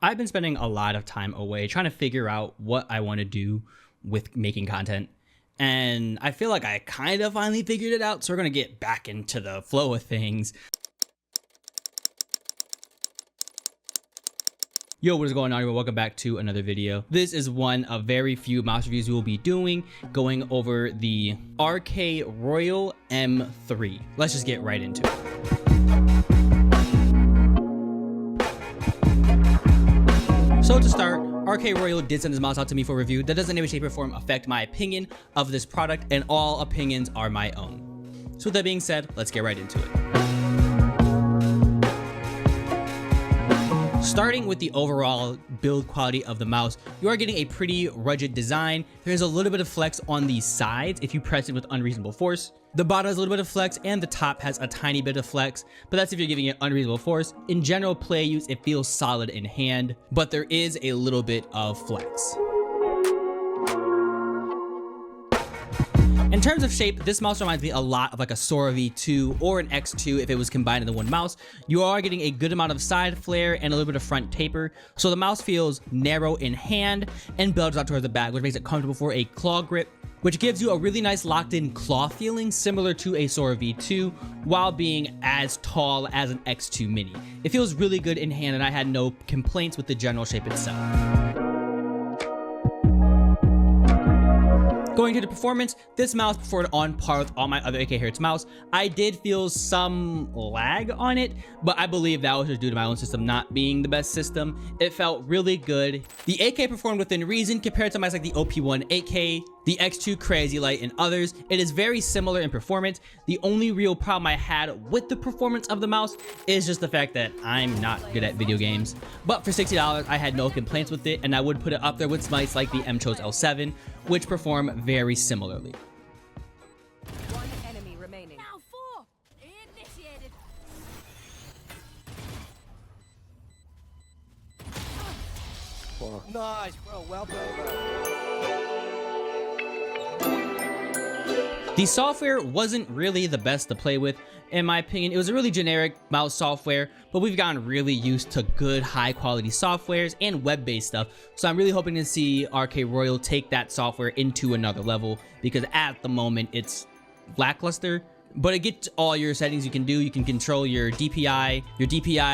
I've been spending a lot of time away trying to figure out what I want to do with making content. And I feel like I kind of finally figured it out. So we're going to get back into the flow of things. Yo, what is going on, everyone? Welcome back to another video. This is one of very few mouse reviews we will be doing, going over the RK Royal M3. Let's just get right into it. So to start, RK Royal did send this mouse out to me for review. That doesn't in any way, shape, or form affect my opinion of this product, and all opinions are my own. So with that being said, let's get right into it. Starting with the overall build quality of the mouse, you are getting a pretty rugged design. There's a little bit of flex on the sides if you press it with unreasonable force. The bottom has a little bit of flex and the top has a tiny bit of flex, but that's if you're giving it unreasonable force. In general play use, it feels solid in hand, but there is a little bit of flex. In terms of shape, this mouse reminds me a lot of like a Sora V2 or an X2 if it was combined into one mouse. You are getting a good amount of side flare and a little bit of front taper, so the mouse feels narrow in hand and builds out towards the back, which makes it comfortable for a claw grip, which gives you a really nice locked-in claw feeling similar to a Sora V2 while being as tall as an X2 Mini. It feels really good in hand and I had no complaints with the general shape itself. Going to the performance, this mouse performed on par with all my other 8K Hertz mouse. I did feel some lag on it, but I believe that was just due to my own system not being the best system. It felt really good. The 8K performed within reason compared to mice like the OP1 8K, the X2 Crazy Light, and others. It is very similar in performance. The only real problem I had with the performance of the mouse is just the fact that I'm not good at video games. But for $60, I had no complaints with it, and I would put it up there with mice like the M-Chose L7, which perform very similarly. One enemy remaining. Now 4 initiated. Wow. Nice, bro. Well played, bro. The software wasn't really the best to play with, in my opinion. It was a really generic mouse software, but we've gotten really used to good, high-quality softwares and web-based stuff. So I'm really hoping to see RK Royal take that software into another level, because at the moment it's lackluster. But it gets all your settings you can do. You can control your DPI,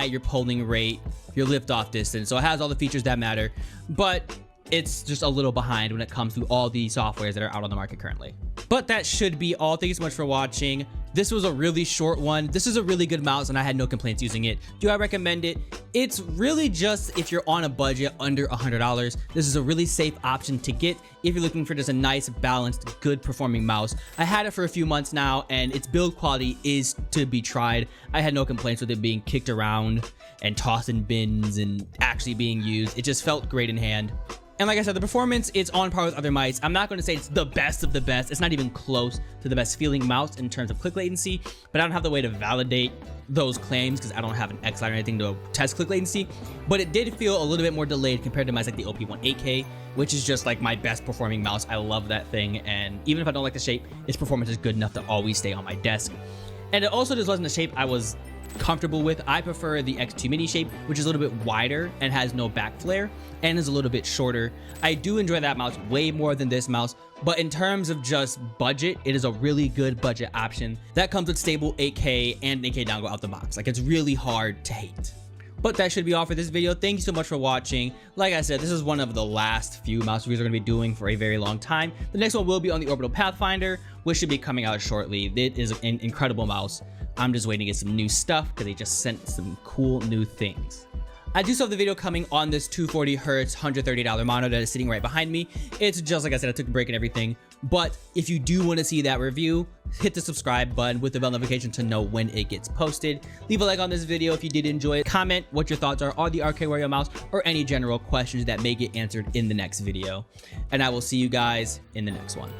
your polling rate, your liftoff distance. So it has all the features that matter, but it's just a little behind when it comes to all the softwares that are out on the market currently. But that should be all. Thank you so much for watching. This was a really short one. This is a really good mouse and I had no complaints using it. Do I recommend it? It's really just if you're on a budget under $100. This is a really safe option to get if you're looking for just a nice, balanced, good performing mouse. I had it for a few months now and its build quality is to be tried. I had no complaints with it being kicked around and tossed in bins and actually being used. It just felt great in hand. And like I said, the performance is on par with other mice. I'm not going to say it's the best of the best. It's not even close to the best feeling mouse in terms of click latency, but I don't have the way to validate those claims because I don't have an X-Lite or anything to test click latency. But it did feel a little bit more delayed compared to mice like the OP1 8K, which is just like my best performing mouse. I love that thing. And even if I don't like the shape, its performance is good enough to always stay on my desk. And it also just wasn't the shape I was comfortable with. I prefer the X2 Mini shape, which is a little bit wider and has no back flare and is a little bit shorter. I do enjoy that mouse way more than this mouse, but in terms of just budget, it is a really good budget option that comes with stable 8K and 8K dongle out the box. Like, it's really hard to hate. But that should be all for this video. Thank you so much for watching. Like I said, this is one of the last few mouse reviews we're going to be doing for a very long time. The next one will be on the Orbital Pathfinder, which should be coming out shortly. It is an incredible mouse. I'm just waiting to get some new stuff because they just sent some cool new things. I do still have the video coming on this 240 Hz $130 monitor that is sitting right behind me. It's just like I said, I took a break and everything. But if you do want to see that review, hit the subscribe button with the bell notification to know when it gets posted. Leave a like on this video if you did enjoy it. Comment what your thoughts are on the RK Royal mouse or any general questions that may get answered in the next video. And I will see you guys in the next one.